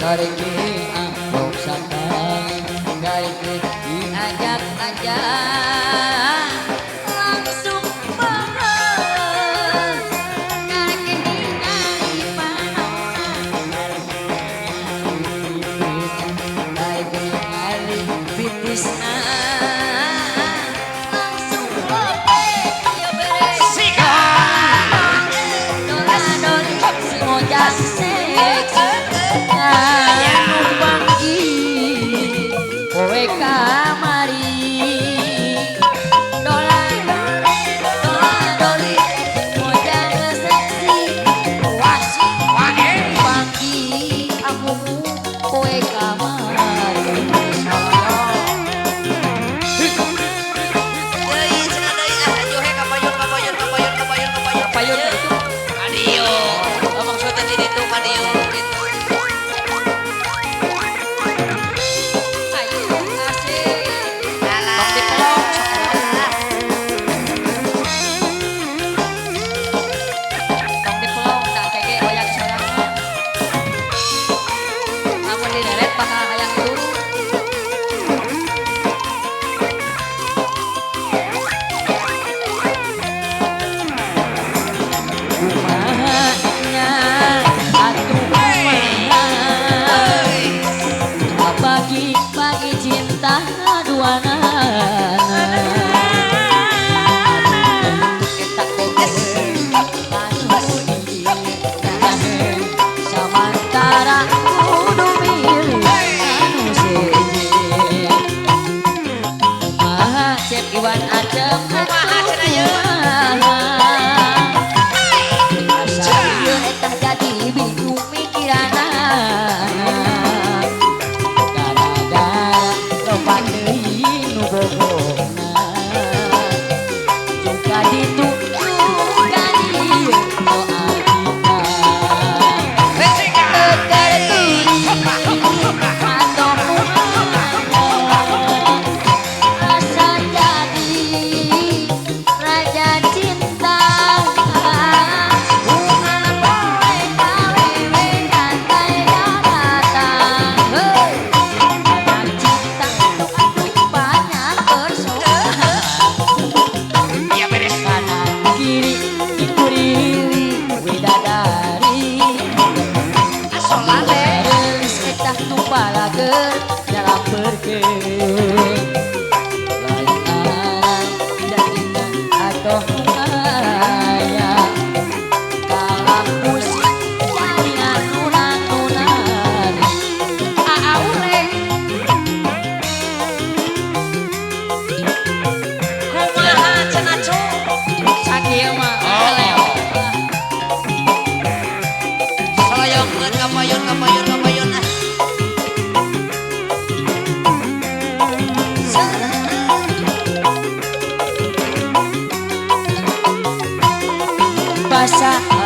kariki ambok sakali kariki diajak-ajak langsung bareng kariki ningali panona kariki ningali bitisna langsung kopi ayo beres sikat doli si ngojak seks kowe kamari dola doli modal seksi wasi pagi amumu kowe kamari deui cenah deui johe kapayun itu kadieu maksudnya di ditu kadieu bagi cinta duana samantara kudu milih anu seje kumaha cek Iwan adem kumaha cenah asa ieu eta jadi bingung pikirana dalam pergi lain dan atau maya kalah musik jaringan nunan aule kumaha cenah cu sakieu mah salayongkeun kapayun basa